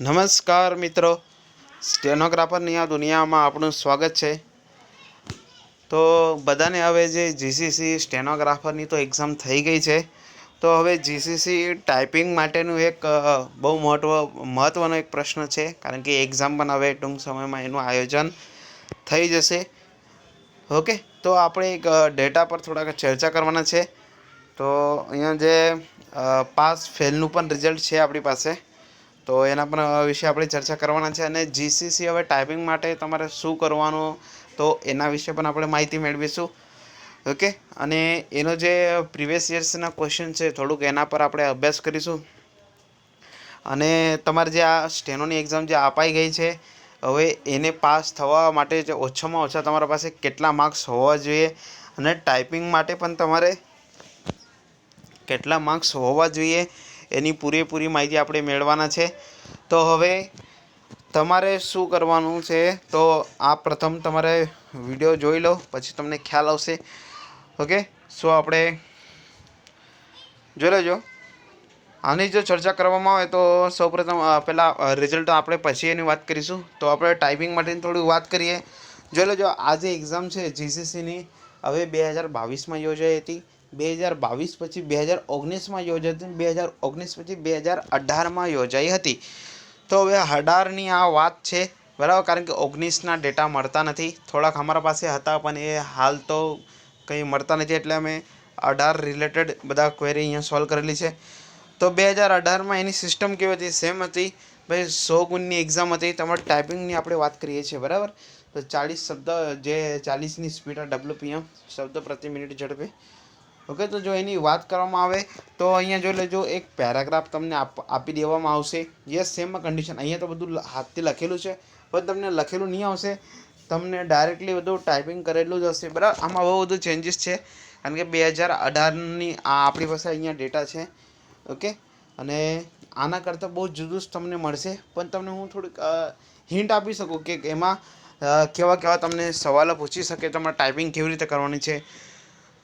નમસ્કાર મિત્રો, સ્ટેનોગ્રાફરની આ દુનિયામાં આપણું સ્વાગત છે. તો બધાને હવે જે જીસીસી સ્ટેનોગ્રાફરની તો એક્ઝામ થઈ ગઈ છે. તો હવે જીસીસી ટાઈપિંગ માટેનું એક બહુ મહત્ત્વનો એક પ્રશ્ન છે, કારણ કે એક્ઝામ પણ હવે ટૂંક સમયમાં એનું આયોજન થઈ જશે. ઓકે, તો આપણે એક ડેટા પર થોડાક ચર્ચા કરવાના છે. તો અહીંયા જે પાસ ફેલનું પણ રિઝલ્ટ છે આપણી પાસે, તો એના પણ વિશે આપણે ચર્ચા કરવાના છે. અને જીસીસી હવે ટાઈપિંગ માટે તમારે શું કરવાનું, તો એના વિશે પણ આપણે માહિતી મેળવીશું. ઓકે, અને એનો જે પ્રીવિયસ યર્સના ક્વેશ્ચન છે થોડુંક એના પર આપણે અભ્યાસ કરીશું. અને તમારે જે આ સ્ટેનોની એક્ઝામ જે અપાઈ ગઈ છે, હવે એને પાસ થવા માટે જે ઓછામાં ઓછા તમારા પાસે કેટલા માર્ક્સ હોવા જોઈએ, અને ટાઈપિંગ માટે પણ તમારે કેટલા માર્ક્સ હોવા જોઈએ, એની પૂરેપૂરી માહિતી આપણે મેળવવાના છે. તો હવે તમારે શું કરવાનું છે, તો આ પ્રથમ તમારે વિડીયો જોઈ લો, પછી તમને ખ્યાલ આવશે. ઓકે, સો આપણે જોઈ લેજો. આની જો ચર્ચા કરવામાં આવે તો સૌપ્રથમ પહેલાં રિઝલ્ટ આપણે પછી એની વાત કરીશું. તો આપણે ટાઈપિંગ માટેની થોડી વાત કરીએ. જોઈ લેજો, આ જે એક્ઝામ છે જીસીસીની, હવે 2022માં યોજાઈ હતી, 2022 પછી 2019માં યોજાઈ હતી, 2019 પછી 2018માં યોજાઈ હતી. તો હવે 18ની આ વાત છે, બરાબર, કારણ કે 19ના ડેટા મળતા નથી. થોડાક અમારા પાસે હતા પણ એ હાલ તો કંઈ મળતા નથી, એટલે અમે 18 રિલેટેડ બધા ક્વેરી અહીંયા સોલ્વ કરેલી છે. તો 2018માં એની સિસ્ટમ કેવી હતી? સેમ હતી ભાઈ, 100 ગુણની એક્ઝામ હતી. તમારે ટાઈપિંગની આપણે વાત કરીએ છીએ, બરાબર. તો 40 શબ્દ, જે 40ની સ્પીડ WPM શબ્દ પ્રતિ મિનિટ ઝડપે. ઓકે, તો જો એની વાત કરવામાં આવે તો અહીંયા જોઈ લેજો, એક પેરાગ્રાફ તમને આપી દેવામાં આવશે. Yes, same condition. અહીંયા તો બધું હાથથી લખેલું છે, પણ તમને લખેલું નહીં આવશે, તમને ડાયરેક્ટલી બધું ટાઈપિંગ કરેલું જ હશે, બરાબર. આમાં બહુ બધું ચેન્જીસ છે, કારણ કે 2018ની આ આપણી પાસે અહીંયા ડેટા છે. ઓકે, અને આના કરતાં બહુ જુદું જ તમને મળશે, પણ તમને હું થોડીક હિન્ટ આપી શકું કે એમાં કેવા કેવા તમને સવાલો પૂછી શકે, તમારે ટાઈપિંગ કેવી રીતે કરવાની છે.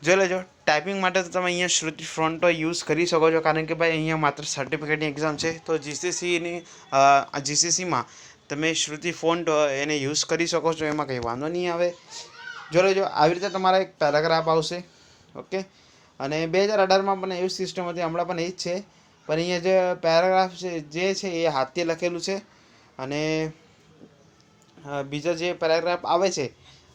જોઈ લેજો, ટાઈપિંગ માટે તો તમે અહીંયા શ્રુતિ ફોન્ટો યુઝ કરી શકો છો, કારણ કે ભાઈ અહીંયા માત્ર સર્ટિફિકેટની એક્ઝામ છે. તો જીસીસીમાં તમે શ્રુતિ ફોન્ટ એને યુઝ કરી શકો છો, એમાં કંઈ વાંધો નહીં આવે. જોઈ લેજો, આવી રીતે તમારા એક પેરાગ્રાફ આવશે. ઓકે, અને 2018માં પણ એવી સિસ્ટમ હતી, હમણાં પણ એ જ છે, પણ અહીંયા જે પેરાગ્રાફ છે એ હાથથી લખેલું છે. અને બીજા જે પેરાગ્રાફ આવે છે,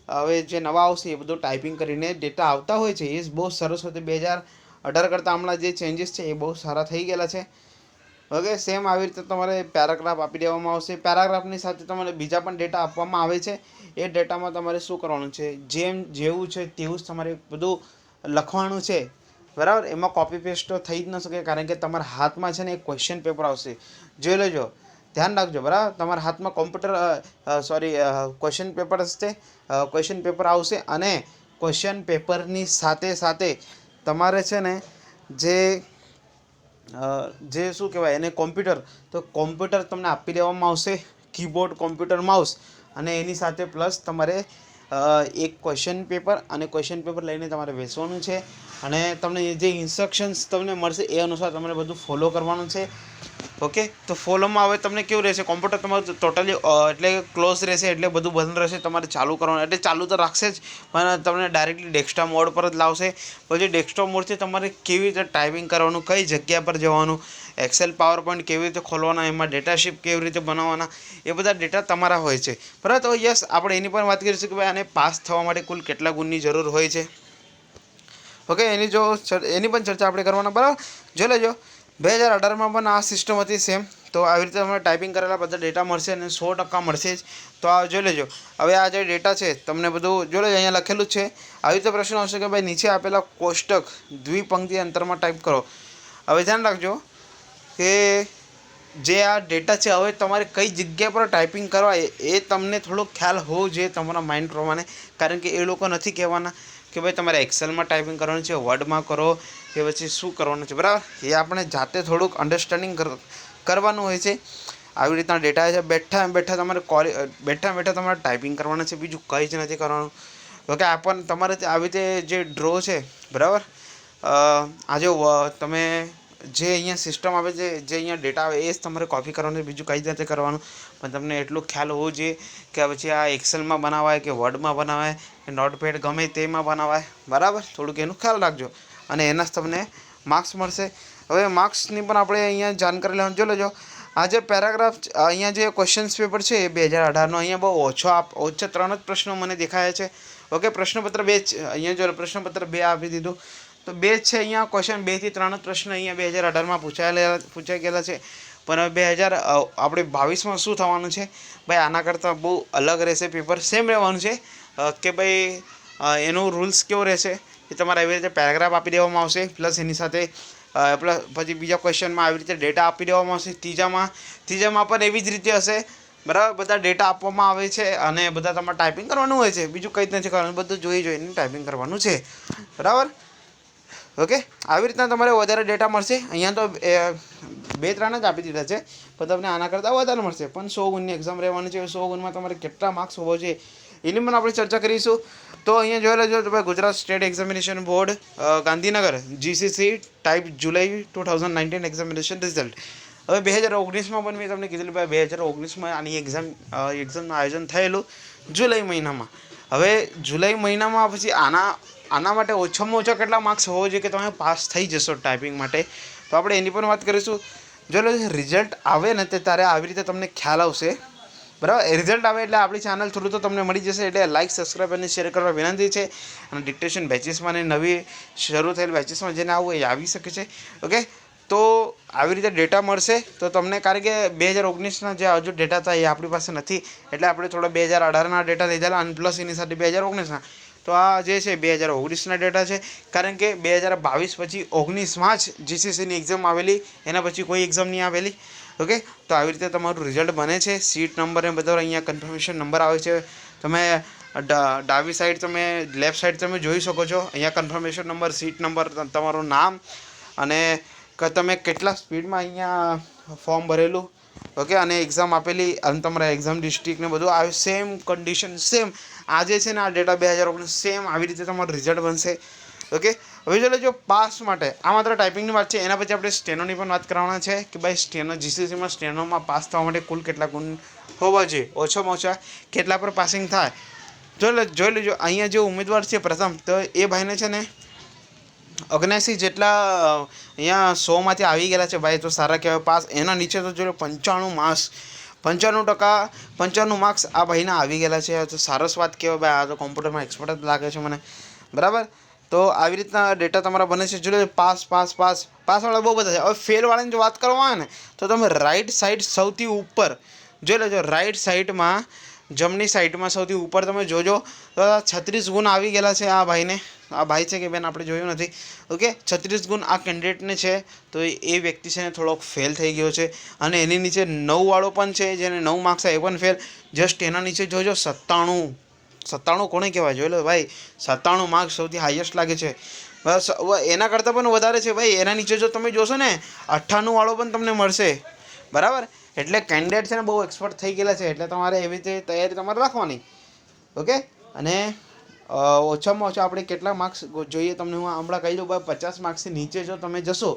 હવે જે નવા આવશે એ બધું ટાઈપિંગ કરીને ડેટા આવતા હોય છે, એ બહુ સરસ હોય. 2018 કરતાં હમણાં જે ચેન્જીસ છે એ બહુ સારા થઈ ગયેલા છે. ઓકે, સેમ આવી રીતે તમારે પેરાગ્રાફ આપી દેવામાં આવશે. પેરાગ્રાફની સાથે તમારે બીજા પણ ડેટા આપવામાં આવે છે. એ ડેટામાં તમારે શું કરવાનું છે, જેવું છે તેવું જ તમારે બધું લખવાનું છે, બરાબર. એમાં કોપી પેસ્ટ તો થઈ જ ન શકે, કારણ કે તમારા હાથમાં છે ને એક ક્વેશ્ચન પેપર આવશે. જોઈ લેજો, ધ્યાન રાખજો, બરાબર. તમારા હાથમાં ક્વેશ્ચન પેપર હશે, ક્વેશ્ચન પેપર આવશે, અને ક્વેશ્ચન પેપરની સાથે સાથે તમારે છે ને જે શું કહેવાય એને, કોમ્પ્યુટર, તો કોમ્પ્યુટર તમને આપી દેવામાં આવશે, કીબોર્ડ, કોમ્પ્યુટર, માઉસ, અને એની સાથે પ્લસ તમારે એક ક્વેશ્ચન પેપર, અને ક્વેશ્ચન પેપર લઈને તમારે બેસવાનું છે. અને તમને જે ઇન્સ્ટ્રક્શન્સ તમને મળશે એ અનુસાર તમારે બધું ફોલો કરવાનું છે. ઓકે, તો ફોલોમાં હવે તમને કેવું રહેશે, કોમ્પ્યુટર તમારું ટોટલી એટલે ક્લોઝ રહેશે, એટલે બધું બંધ રહેશે. તમારે ચાલુ કરવાનું, એટલે ચાલુ તો રાખશે જ, પણ તમને ડાયરેક્ટલી ડેસ્કટોપ મોડ પર જ લાવશે. પછી ડેસ્કટોપ મોડથી તમારે કેવી રીતે ટાઈપિંગ કરવાનું, કઈ જગ્યા પર જવાનું, એક્સેલ, પાવર પોઈન્ટ કેવી રીતે ખોલવાના, એમાં ડેટાશીટ કેવી રીતે બનાવવાના, એ બધા ડેટા તમારા હોય છે, બરાબર. તો યસ, આપણે એની પણ વાત કરીશું કે ભાઈ આને પાસ થવા માટે કુલ કેટલા ગુણની જરૂર હોય છે. ઓકે, એની પણ ચર્ચા આપણે કરવાના, બરાબર. જોઈ લેજો, 2018માં પણ આ સિસ્ટમ હતી સેમ. તો આવી રીતે તમને ટાઈપિંગ કરેલા બધા ડેટા મળશે, અને 100% મળશે જ. તો આ જોઈ લેજો, હવે આ જે ડેટા છે તમને બધું જોઈ લેજો, અહીંયા લખેલું જ છે. આવી રીતે પ્રશ્ન આવશે કે ભાઈ નીચે આપેલા કોષ્ટક દ્વિપંક્તિ અંતરમાં ટાઈપ કરો. હવે ધ્યાન રાખજો કે જે આ ડેટા છે, હવે તમારે કઈ જગ્યા પર ટાઈપિંગ કરવા એ તમને થોડો ખ્યાલ હોવો જોઈએ તમારા માઇન્ડ પ્રમાણે, કારણ કે એ લોકો નથી કહેવાના કે ભાઈ તમારે એક્સેલમાં ટાઈપિંગ કરવાનું છે, વર્ડમાં કરો, કે પછી શું કરવાનું છે, બરાબર. એ આપણે જાતે થોડુંક અન્ડરસ્ટેન્ડિંગ કરવાનું હોય છે. આવી રીતના ડેટા છે, બેઠા બેઠા તમારે ટાઈપિંગ કરવાના છે, બીજું કંઈ જ નથી કરવાનું. ઓકે, આ પણ તમારે આવી રીતે જે ડ્રો છે, બરાબર. આજે તમે જે અહીંયા સિસ્ટમ આવે છે, જે અહીંયા ડેટા આવે એ જ તમારે કોપી કરવાનું, બીજું કઈ રીતે કરવાનું. પણ તમને એટલું ખ્યાલ હોવું જોઈએ કે પછી આ એક્સેલમાં બનાવાય કે વર્ડમાં બનાવાય કે નોટપેડ ગમે તેમાં બનાવાય, બરાબર. થોડુંક એનું ખ્યાલ રાખજો અને એના જ તમને માર્ક્સ મળશે. હવે માર્ક્સની પણ આપણે અહીંયા જાણકારી લેવાનું. જો લેજો, આ જે પેરાગ્રાફ અહીંયા જે ક્વેશ્ચન્સ પેપર છે એ 2018નો અહીંયા બહુ ઓછા 3 જ પ્રશ્નો મને દેખાયા છે. ઓકે, પ્રશ્નપત્ર 2 જ અહીંયા જો પ્રશ્નપત્ર 2 આપી દીધું તો 2 જ છે અહીંયા. ક્વેશ્ચન 2 થી 3 જ પ્રશ્ન અહીંયા 2018માં પૂછાઈ ગયેલા છે. પણ હવે 2022માં શું થવાનું છે ભાઈ, આના કરતાં બહુ અલગ રહેશે. પેપર સેમ રહેવાનું છે કે ભાઈ એનું રૂલ્સ કેવો રહેશે એ તમારે એવી રીતે પેરેગ્રાફ આપી દેવામાં આવશે, પ્લસ એની સાથે પ્લસ પછી બીજા ક્વેશ્ચનમાં આવી રીતે ડેટા આપી દેવામાં આવશે. ત્રીજામાં પણ એવી જ રીતે હશે, બરાબર. બધા ડેટા આપવામાં આવે છે અને બધા તમારે ટાઈપિંગ કરવાનું હોય છે, બીજું કંઈ જ નથી કરવાનું, બધું જોઈને ટાઈપિંગ કરવાનું છે, બરાબર. ઓકે, આવી રીતના તમારે વધારે ડેટા મળશે. અહીંયા તો 2-3 જ આપી દીધા છે, પણ તમને આના કરતાં વધારે મળશે. પણ 100 ગુણની એક્ઝામ રહેવાની છે. 100 ગુણમાં તમારે કેટલા માર્ક્સ હોવો જોઈએ એની પણ આપણે ચર્ચા કરીશું. તો અહીંયા જોઈ લેજો તો ભાઈ, Gujarat state examination board Gandhinagar GCC type July 2019 examination result. હવે 2019માં પણ મેં તમને કીધેલું ભાઈ, 2019માં આની એક્ઝામનું આયોજન થયેલું જુલાઈ મહિનામાં. હવે જુલાઈ મહિનામાં પછી આના માટે ઓછામાં ઓછા કેટલા માર્ક્સ હોવો જોઈએ કે તમે પાસ થઈ જશો ટાઈપિંગ માટે, તો આપણે એની પણ વાત કરીશું. જો રિઝલ્ટ આવે ને તે ત્યારે આવી રીતે તમને ખ્યાલ આવશે, બરાબર. રિઝલ્ટ આવે એટલે આપણી ચેનલ થ્રુ તો તમને મળી જશે. એટલે લાઇક, સબસ્ક્રાઈબ અને શેર કરવા વિનંતી છે. અને ડિક્ટેશન બેચીસમાં અને નવી શરૂ થયેલ બેચીસમાં જેને આવવું એ આવી શકે છે. ઓકે, તો આવી રીતે ડેટા મળશે તો તમને, કારણ કે 2019ના જે હજુ ડેટા હતા એ આપણી પાસે નથી, એટલે આપણે થોડા 2018ના ડેટા લીધેલા અને પ્લસ એની સાથે 2019ના. તો આ જે છે 2019ના ડેટા છે, કારણ કે 2022 પછી 19માં જ GCCની એક્ઝામ આવેલી, એના પછી કોઈ એક્ઝામ નહીં આવેલી. ઓકે, તો આવી રીતે તમારું રિઝલ્ટ બને છે. સીટ નંબર એ બધો અહીંયા કન્ફર્મેશન નંબર આવે છે. તમે ડાબી સાઈડ તમે લેફ્ટ સાઈડ તમે જોઈ શકો છો. અહીંયા કન્ફર્મેશન નંબર, સીટ નંબર, તમારું નામ અને તમે કેટલા સ્પીડમાં અહીંયા ફોર્મ ભરેલું, ઓકે, અને એક્ઝામ આપેલી અને તમારા એક્ઝામ ડિસ્ટ્રિક્ટ ને બધું આવે. સેમ કન્ડિશન, સેમ આ જે છે ને આ ડેટા 2019 સેમ આવી રીતે તમારું રિઝલ્ટ બનશે. ઓકે, હવે જો પાસ માટે આ માત્ર ટાઈપિંગની વાત છે. એના પછી આપણે સ્ટેનોની પણ વાત કરવાના છે કે ભાઈ સ્ટેનો GCCમાં સ્ટેનોમાં પાસ થવા માટે કુલ કેટલા ગુણ હોવા જોઈએ, ઓછામાં ઓછા કેટલા પર પાસિંગ થાય. જોઈ લેજો, અહીંયા જે ઉમેદવાર છે પ્રથમ, તો એ ભાઈને છે ને 79 જેટલા અહીંયા 100માંથી આવી ગયેલા છે ભાઈ, તો સારા કહેવાય પાસ. એના નીચે તો જો 95 માર્ક્સ, 95% માર્ક્સ આ ભાઈના આવી ગયેલા છે, તો સરસ વાત કહેવાય ભાઈ. આ તો કોમ્પ્યુટરમાં એક્સપર્ટ જ લાગે છે મને, બરાબર. તો આવી રીતના ડેટા તમારા બને છે. જો પાસવાળા બહુ બધા છે. હવે ફેલવાળાની જો વાત કરવામાં આવે ને તો તમે રાઈટ સાઈડ સૌથી ઉપર જોઈ લેજો. રાઈટ સાઈડમાં જમણી સાઈડમાં સૌથી ઉપર તમે જોજો તો 36 ગુણ આવી ગયેલા છે આ ભાઈને. આ ભાઈ છે કે બેન આપણે જોયું નથી. ઓકે, 36 ગુણ આ કેન્ડિડેટને છે, તો એ વ્યક્તિ છે ને થોડોક ફેલ થઈ ગયો છે. અને એની નીચે 9 વાળો પણ છે, જેને 9 માર્ક્સ એ પણ ફેલ. જસ્ટ એના નીચે જોજો 97 કોને કહેવાય, જોઈ લો ભાઈ. 97 માર્ક્સ સૌથી હાઈએસ્ટ લાગે છે. બસ એના કરતાં પણ વધારે છે ભાઈ. એના નીચે જો તમે જોશો ને 98 વાળો પણ તમને મળશે, બરાબર. એટલે કેન્ડિડેટ છે ને બહુ એક્સપર્ટ થઈ ગયેલા છે, એટલે તમારે એવી રીતે તૈયારી તમારે રાખવાની. ઓકે, અને ઓછામાં ઓછા આપણે કેટલા માર્ક્સ જોઈએ તમને હું હમણાં કહી દઉં ભાઈ. 50 માર્ક્સથી નીચે જો તમે જશો,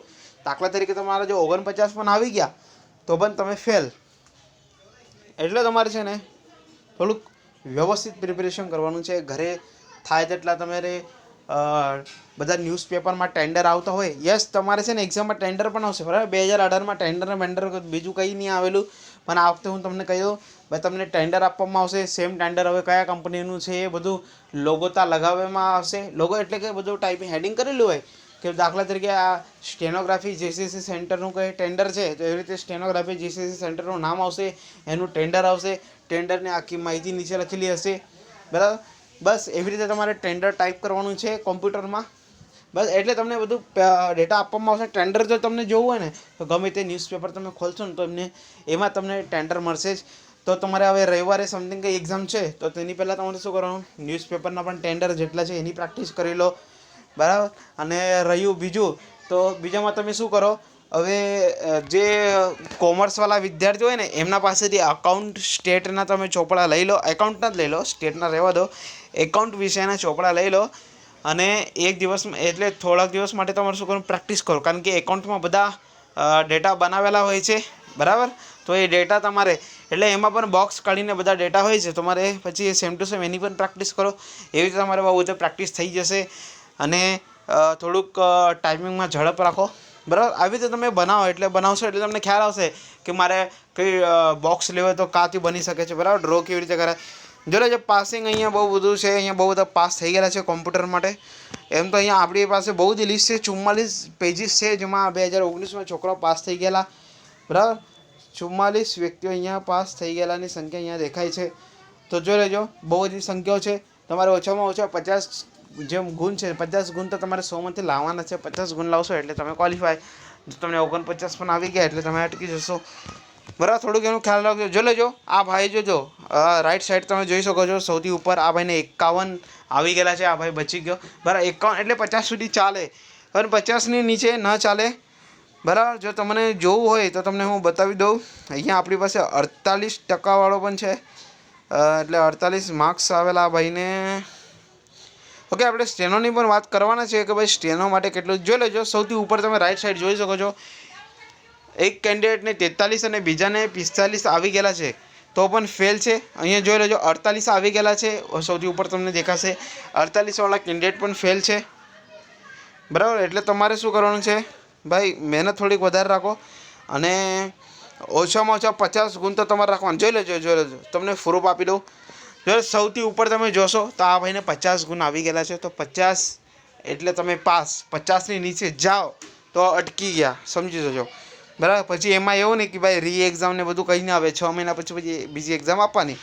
દાખલા તરીકે તમારા જો 49 પણ આવી ગયા તો પણ તમે ફેલ. એટલે તમારે છે ને થોડુંક વ્યવસ્થિત પ્રિપેરેશન કરવાનું છે. ઘરે થાય તેટલા તમારે બધા ન્યૂઝપેપરમાં ટેન્ડર આવતા હોય, યસ તમારે છે ને એક્ઝામમાં ટેન્ડર પણ આવશે, બરાબર. 2018માં ટેન્ડર બીજું કંઈ નહીં આવેલું, પણ આ વખતે હું તમને કહી દઉં ભાઈ, તમને ટેન્ડર આપવામાં આવશે. સેમ ટેન્ડર હવે કયા કંપનીનું છે એ બધું લોગો લગાવવામાં આવશે. લોગો એટલે કે બધું ટાઈપિંગ હેડિંગ કરેલું હોય કે દાખલા તરીકે આ સ્ટેનોગ્રાફી GCC સેન્ટરનું કંઈ ટેન્ડર છે, તો એવી રીતે સ્ટેનોગ્રાફી GCC સેન્ટરનું નામ આવશે, એનું ટેન્ડર આવશે. ટેન્ડરની આખી માહિતી નીચે લખેલી હશે, બરાબર. બસ એવી રીતે તમારે ટેન્ડર ટાઈપ કરવાનું છે કોમ્પ્યુટરમાં. બસ એટલે તમને બધું ડેટા આપવામાં આવશે. ટેન્ડર જો તમને જોવું હોય ને તો ગમે તે ન્યૂઝપેપર તમે ખોલશો ને તો એમાં તમને ટેન્ડર મળશે જ. તો તમારે હવે રવિવારે સમથિંગ કંઈ એક્ઝામ છે તો તેની પહેલાં તમારે શું કરવાનું, ન્યૂઝપેપરના પણ ટેન્ડર જેટલા છે એની પ્રેક્ટિસ કરી લો, બરાબર. અને રહ્યું બીજું તો બીજામાં તમે શું કરો, હવે જે કોમર્સવાળા વિદ્યાર્થીઓ હોય ને એમના પાસેથી અકાઉન્ટ સ્ટેટના તમે ચોપડા લઈ લો. એકાઉન્ટના જ લઈ લો, સ્ટેટના રહેવા દો. એકાઉન્ટ વિષયના ચોપડા લઈ લો અને એક દિવસમાં એટલે થોડાક દિવસ માટે તમારે શું કરવાનું, પ્રેક્ટિસ કરો, કારણ કે એકાઉન્ટમાં બધા ડેટા બનાવેલા હોય છે, બરાબર. તો એ ડેટા તમારે એટલે એમાં પણ બોક્સ કાઢીને બધા ડેટા હોય છે, તમારે પછી સેમ ટુ સેમ એની પણ પ્રેક્ટિસ કરો. એવી રીતે તમારે બહુ બધું પ્રેક્ટિસ થઈ જશે. અને થોડુંક ટાઈમિંગમાં ઝડપ રાખો, બરાબર. આવી રીતે તમે બનાવશો એટલે તમને ખ્યાલ આવશે કે મારે કઈ બોક્સ લેવો તો કાંથી બની શકે છે, બરાબર. ડ્રો કેવી રીતે કરાય. જો લેજો પાસિંગ અહીંયા બહુ બધું છે, અહીંયા બહુ બધા પાસ થઈ ગયેલા છે કોમ્પ્યુટર માટે. એમ તો અહીંયા આપણી પાસે બહુ જ લિસ્ટ છે, 44 પેજીસ છે, જેમાં 2019માં છોકરાઓ પાસ થઈ ગયેલા, બરાબર. 44 વ્યક્તિઓ અહીંયા પાસ થઈ ગયેલાની સંખ્યા અહીંયા દેખાય છે. તો જો લેજો બહુ બધી સંખ્યાઓ છે. તમારે ઓછામાં ઓછા 50 જે ગુણ છે, 50 ગુણ તો તમારે 100માંથી લાવવાના છે. 50 ગુણ લાવશો એટલે તમે ક્વોલિફાય. જો તમને 49 પણ આવી ગયા એટલે તમે અટકી જશો, બરાબર. થોડુંક એનું ખ્યાલ રાખજો. જો લેજો આ ભાઈ જોજો રાઈટ સાઈડ તમે જોઈ શકો છો, સૌથી ઉપર આ ભાઈને 51 આવી ગયેલા છે. આ ભાઈ બચી ગયો, બરાબર. 51 એટલે 50 સુધી ચાલે, પણ 50ની નીચે ન ચાલે, બરાબર. જો તમને જોવું હોય તો તમને હું બતાવી દઉં. અહીંયા આપણી પાસે 48% વાળો પણ છે, એટલે 48 માર્ક્સ આવેલા આ ભાઈને. ઓકે, આપણે સ્ટેનોની પણ વાત કરવાના છે કે ભાઈ સ્ટેનો માટે કેટલું. જોઈ લેજો સૌથી ઉપર તમે રાઈટ સાઈડ જોઈ શકો છો, એક કેન્ડિડેટને 43 અને બીજાને 45 આવી ગયેલા છે, તો પણ ફેલ છે. અહીંયા જોઈ લેજો 48 આવી ગયેલા છે, સૌથી ઉપર તમને દેખાશે. 48 વાળા કેન્ડિડેટ પણ ફેલ છે, બરાબર. એટલે તમારે શું કરવાનું છે ભાઈ, મહેનત થોડીક વધારે રાખો અને ઓછામાં ઓછા 50 ગુણ તો તમારે રાખવાના. જોઈ લેજો તમને પ્રૂફ આપી દઉં. જો સૌથી ઉપર તમે જોશો તો આ ભાઈને 50 ગુણ આવી ગયેલા છે, તો 50 એટલે તમે પાસ. 50ની નીચે જાઓ તો અટકી ગયા, સમજી જજો, બરાબર. પછી એમાં એવું નહીં કે ભાઈ રી એક્ઝામ ને બધું કંઈ ના આવે, 6 મહિના પછી બીજી એક્ઝામ આપવાની,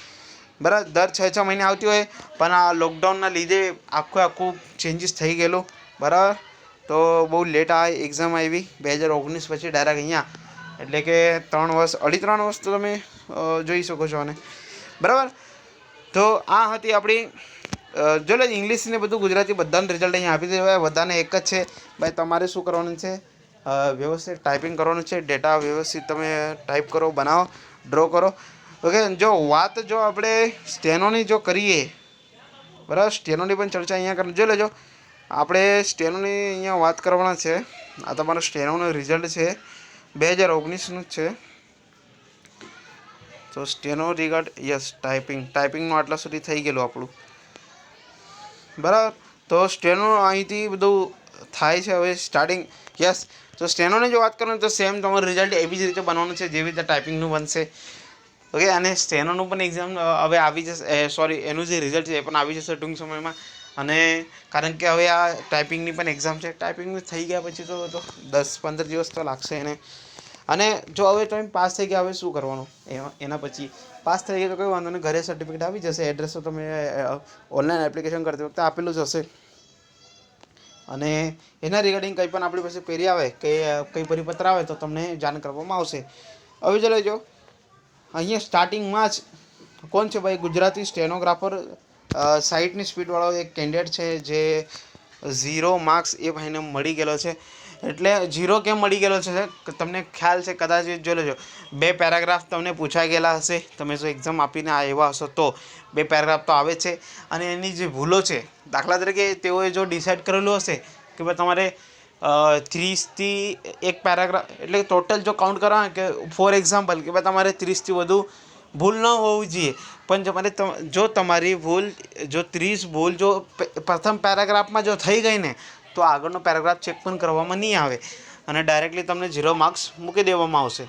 બરાબર. દર 6 મહિને આવતી હોય, પણ આ લોકડાઉનના લીધે આખું ચેન્જીસ થઈ ગયેલું, બરાબર. તો બહુ લેટ આ એક્ઝામ આવી 2019 પછી ડાયરેક્ટ અહીંયા, એટલે કે 3 વર્ષ 3.5 વર્ષ તો તમે જોઈ શકો છો આને, બરાબર. તો આ હતી આપણી જો લે ઇંગ્લિશ ને બધું ગુજરાતી બધાનું રિઝલ્ટ અહીંયા આપી દેવાય. બધાને એક જ છે ભાઈ, તમારે શું કરવાનું છે, વ્યવસ્થિત ટાઈપિંગ કરવાનું છે. ડેટા વ્યવસ્થિત તમે ટાઈપ કરો, બનાવો, ડ્રો કરો. ઓકે, જો આપણે સ્ટેનોની જો કરીએ, બરાબર. સ્ટેનોની પણ ચર્ચા અહીંયા કરી. જો લેજો આપણે સ્ટેનોની અહીંયા વાત કરવાના છે. આ તમારો સ્ટેનોનું રિઝલ્ટ છે, 2019નું જ છે. તો સ્ટેનો રિગાર્ડ યસ ટાઈપિંગનું આટલા સુધી થઈ ગયેલું આપણું, બરાબર. તો સ્ટેનો અહીંથી બધું થાય છે હવે સ્ટાર્ટિંગ. યસ, તો સ્ટેનોની જો વાત કરું તો સેમ તમારું રિઝલ્ટ એવી જ રીતે બનવાનું છે જેવી રીતે ટાઈપિંગનું બનશે. ઓકે, અને સ્ટેનોનું પણ એક્ઝામ હવે આવી જશે, સોરી એનું જે રિઝલ્ટ છે એ પણ આવી જશે ટૂંક સમયમાં. અને કારણ કે હવે આ ટાઈપિંગની પણ એક્ઝામ છે, ટાઈપિંગ થઈ ગયા પછી તો 10-15 દિવસ તો લાગશે એને. અને જો હવે તમે પાસ થઈ ગયા, હવે શું કરવાનું એના પછી પાસ થઈ ગયા તો કોઈ વાંધો નહીં, ઘરે સર્ટિફિકેટ આવી જશે. એડ્રેસ તો તમે ઓનલાઈન એપ્લિકેશન કરતી વખતે આપેલું જ હશે. અને એના રિગાર્ડિંગ કંઈ પણ આપણી પાસે ક્વેરી આવે કે કંઈ પરિપત્ર આવે તો તમને જાણ કરવામાં આવશે. હવે ચાલો જો અહીંયા સ્ટાર્ટિંગમાં જ કોણ છે ભાઈ, ગુજરાતી સ્ટેનોગ્રાફર 60ની સ્પીડવાળો એક કેન્ડિડેટ છે, જે 0 માર્ક્સ એ ભાઈને મળી ગયેલો છે. એટલે 0 કેમ મળી ગયેલો છે તમને ખ્યાલ છે કદાચ. જો લેજો 2 પેરાગ્રાફ તમને પૂછાઈ ગયેલા હશે, તમે જો એક્ઝામ આપીને આવ્યા હશો તો 2 પેરાગ્રાફ તો આવે છે. અને એની જે ભૂલો છે, દાખલા તરીકે તેઓએ જો ડિસાઇડ કરેલું હશે કે ભાઈ તમારે 30થી એક પેરાગ્રાફ, એટલે ટોટલ જો કાઉન્ટ કરવા કે ફોર એક્ઝામ્પલ કે ભાઈ તમારે 30થી વધુ ભૂલ ન હોવી જોઈએ, પણ જો તમારી ભૂલ જો 30 ભૂલ જો પ્રથમ પેરાગ્રાફમાં જો થઈ ગઈ ને, તો આગળનો પેરાગ્રાફ ચેક પણ કરવામાં નહીં આવે અને ડાયરેક્ટલી તમને 0 માર્ક્સ મૂકી દેવામાં આવશે,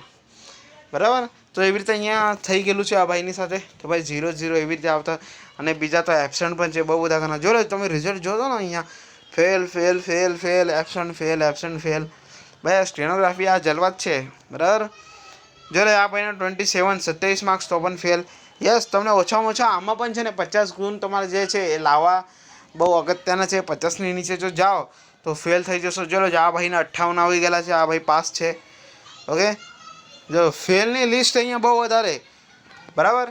બરાબર. તો એવી રીતે અહીંયા થઈ ગયેલું છે આ ભાઈની સાથે કે ભાઈ 0 એવી રીતે આવતા. અને બીજા તો એબસન્ટ પણ છે બહુ બધા ઘણા. જો તમે રિઝલ્ટ જોશો ને અહીંયા ફેલ એબસન્ટ ફેલ. ભાઈ આ સ્ટેનોગ્રાફી આ જલવા જ છે, બરાબર. જો આ ભાઈને 27 માર્ક્સ તો પણ ફેલ. યસ, તમને ઓછામાં ઓછા આમાં પણ છે ને 50 ગુણ તમારે જે છે એ લાવવા બહુ અગત્યના છે. 50ની નીચે જો જાઓ તો ફેલ થઈ જશો. ચલો આ ભાઈને 58 આવી ગયેલા છે, આ ભાઈ પાસ છે. ઓકે, જો ફેલની લિસ્ટ અહીંયા બહુ વધારે, બરાબર.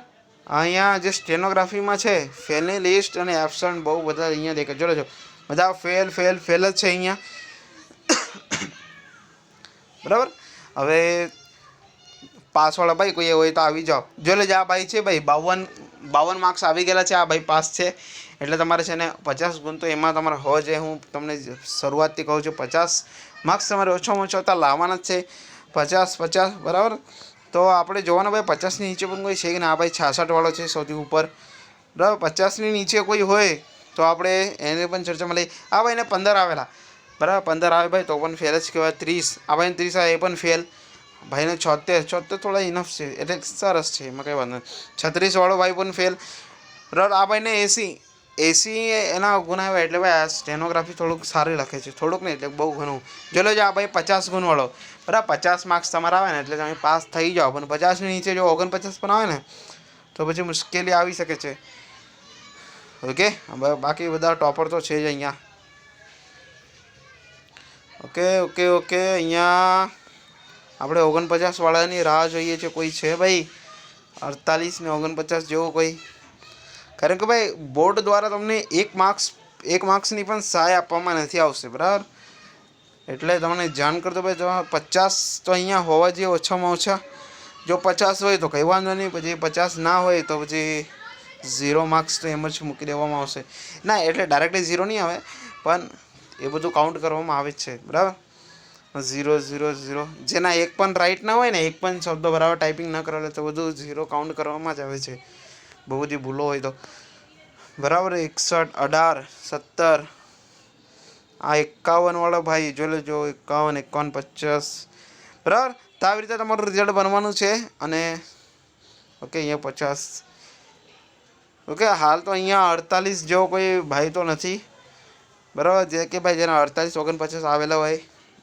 અહીંયા જે સ્ટેનોગ્રાફીમાં છે ફેલની લિસ્ટ અને એબસન્ટ બહુ બધા અહીંયા દેખાય. જો બધા ફેલ જ છે અહીંયા, બરાબર. હવે પાસવાળા ભાઈ કોઈ હોય તો આવી જાઓ. જો આ ભાઈ છે ભાઈ 52 માર્ક્સ આવી ગયેલા છે, આ ભાઈ પાસ છે. એટલે તમારે છે ને 50 ગુણ તો એમાં તમારે હોવા જોઈએ. હું તમને શરૂઆતથી કહું છું 50 માર્ક્સ તમારે ઓછામાં ઓછા તો લાવવાના જ છે. 50 બરાબર. તો આપણે જોવાનું ભાઈ 50ની નીચે પણ કોઈ છે કે ના. ભાઈ 66 વાળો છે સૌથી ઉપર બરાબર. 50ની નીચે કોઈ હોય તો આપણે એને પણ ચર્ચામાં લઈએ. આ ભાઈને 15 આવેલા બરાબર. 15 આવે ભાઈ તો પણ ફેલ જ કહેવાય. 30 આ ભાઈને 30 આવે એ પણ ફેલ. ભાઈને 76 થોડા ઇનફ છે એટલે સરસ છે એમાં કંઈ વાંધો નહીં. 36 વાળો ભાઈ પણ ફેલ બરાબર. આ ભાઈને 80 એના ગુણ આવ્યા એટલે ભાઈ આ સ્ટેનોગ્રાફી થોડુંક સારી લખે છે. થોડુંક નહીં એટલે બહુ ઘણું. જો લો આ ભાઈ 50 ગુણવાળો બરાબર. 50 માર્ક્સ તમારા આવે ને એટલે તમે પાસ થઈ જાઓ. પણ 50ની નીચે જો 49 પણ આવે ને તો પછી મુશ્કેલી આવી શકે છે. ઓકે બાકી બધા ટોપર તો છે જ અહીંયા. ઓકે અહીંયા આપણે 49 વાળાની રાહ જોઈએ છે. કોઈ છે ભાઈ 48 ને 49 જેવો કોઈ? કારણ કે ભાઈ બોર્ડ દ્વારા તમને એક માર્ક્સની પણ સહાય આપવામાં નથી આવશે બરાબર. એટલે તમને જાણ કરતો ભાઈ તમારે 50 તો અહીંયા હોવા જોઈએ ઓછામાં ઓછા. જો 50 હોય તો કંઈ વાંધો નહીં. પછી 50 ના હોય તો પછી 0 માર્ક્સ તો એમ જ મૂકી દેવામાં આવશે. ના એટલે ડાયરેક્ટલી 0 નહીં આવે પણ એ બધું કાઉન્ટ કરવામાં આવે જ છે બરાબર. 0 જેના એક પણ રાઈટ ના હોય ને, એક પણ શબ્દો બરાબર ટાઈપિંગ ન કરેલો તો બધું 0 કાઉન્ટ કરવામાં જ આવે છે. બહુ બધી ભૂલો હોય તો બરાબર. 61 18 17 આ 51 વાળો ભાઈ જોઈ લેજો. 51 51 50 બરાબર. તો આવી રીતે તમારું રિઝલ્ટ બનવાનું છે. અને ઓકે અહીંયા 50 ઓકે. હાલ તો અહીંયા 48 જેવો કોઈ ભાઈ તો નથી બરાબર. જે કે ભાઈ જેના 48 49 આવેલા હોય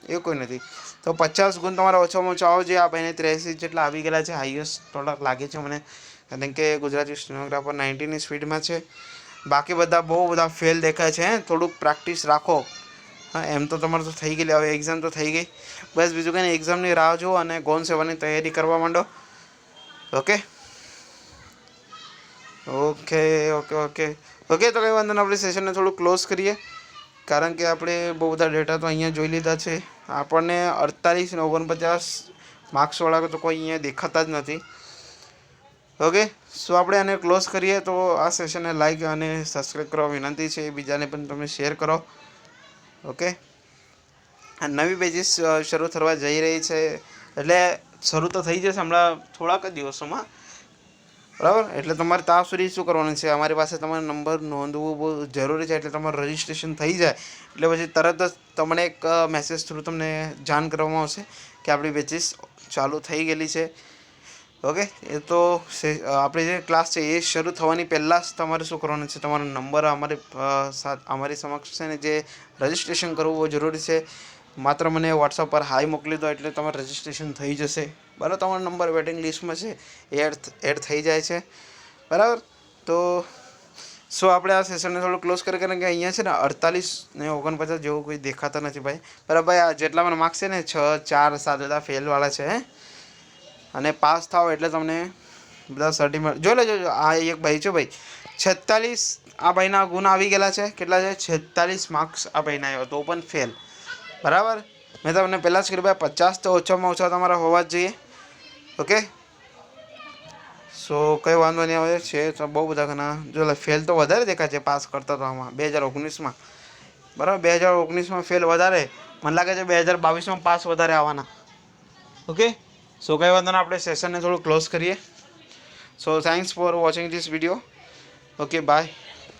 એ કોઈ નથી. તો 50 ગુણ તમારા ઓછામાં ઓછા આવો જોઈએ. આ ભાઈને 83 જેટલા આવી ગયેલા છે. હાઈએસ્ટ થોડાક લાગે છે મને કારણ કે ગુજરાતી સ્ટેનોગ્રાફર 90ની સ્પીડમાં છે. બાકી બધા બહુ બધા ફેલ દેખાય છે. થોડુંક પ્રેક્ટિસ રાખો. હા એમ તો તમારે તો થઈ ગયેલી. હવે એક્ઝામ તો થઈ ગઈ. બસ બીજું કંઈ એક્ઝામની રાહ જુઓ અને ગૌણ સેવાની તૈયારી કરવા માંડો. ઓકે તો કંઈ વાંધો નહીં. આપણે સેશનને થોડું ક્લોઝ કરીએ કારણ કે આપણે બહુ બધા ડેટા તો અહીંયા જોઈ લીધા છે. આપણને 48 ને 49 માર્ક્સવાળા તો કોઈ અહીંયા દેખાતા જ નથી. ઓકે સો આપણે આને ક્લોઝ કરીએ. તો આ સેશનને લાઈક અને સબસ્ક્રાઈબ કરવા વિનંતી છે. બીજાને પણ તમે શેર કરો. ઓકે આ નવી પેજીસ શરૂ થવા જઈ રહી છે એટલે શરૂ તો થઈ જશે હમણાં થોડાક જ દિવસોમાં બરાબર. એટલે તમારે ત્યાં સુધી શું કરવાનું છે, અમારી પાસે તમારો નંબર નોંધવું બહુ જરૂરી છે. એટલે તમારું રજિસ્ટ્રેશન થઈ જાય એટલે પછી તરત જ તમને એક મેસેજ થ્રુ તમને જાણ કરવામાં આવશે કે આપણી બેચીસ ચાલુ થઈ ગયેલી છે. ઓકે એ તો આપણે જે ક્લાસ છે એ શરૂ થવાની પહેલાં જ તમારે શું કરવાનું છે, તમારો નંબર અમારી સમક્ષ છે ને જે રજિસ્ટ્રેશન કરવું બહુ જરૂરી છે. માત્ર મને વોટ્સઅપ પર હાઈ મોકલી દો એટલે તમારું રજિસ્ટ્રેશન થઈ જશે બરાબર. તમારો નંબર વેટિંગ લિસ્ટમાં છે એ એડ થઈ જાય છે બરાબર. તો સો આપણે આ સેશનને થોડું ક્લોઝ કરી કારણ કે અહીંયા છે ને 48 ને 49 જેવું કોઈ દેખાતા નથી ભાઈ બરાબર. ભાઈ આ જેટલા મને માર્ક્સ છે ને 6 4 7 બધા ફેલવાળા છે. અને પાસ થાવ એટલે તમને બધા સર્ટિફિકેટ જોઈ લેજો. આ એક ભાઈ છે ભાઈ 46 આ ભાઈના ગુણ આવી ગયેલા છે. કેટલા છે? 46 માર્ક્સ આ ભાઈના આવ્યો તો પણ ફેલ બરાબર. મેં તમને પહેલાં જ કર્યું ભાઈ 50 તો ઓછામાં ઓછા તમારા હોવા જ જોઈએ. ઓકે સો કંઈ વાંધો નહીં આવે છે તો બહુ બધા ઘણા જો ફેલ તો વધારે દેખાય છે પાસ કરતા તો આમાં 2019માં બરાબર. 2019માં ફેલ વધારે મને લાગે છે 2022માં પાસ વધારે આવવાના. ઓકે સો કંઈ વાંધો નહીં. આપણે સેશનને થોડું ક્લોઝ કરીએ. સો thanks for watching this video. Okay bye.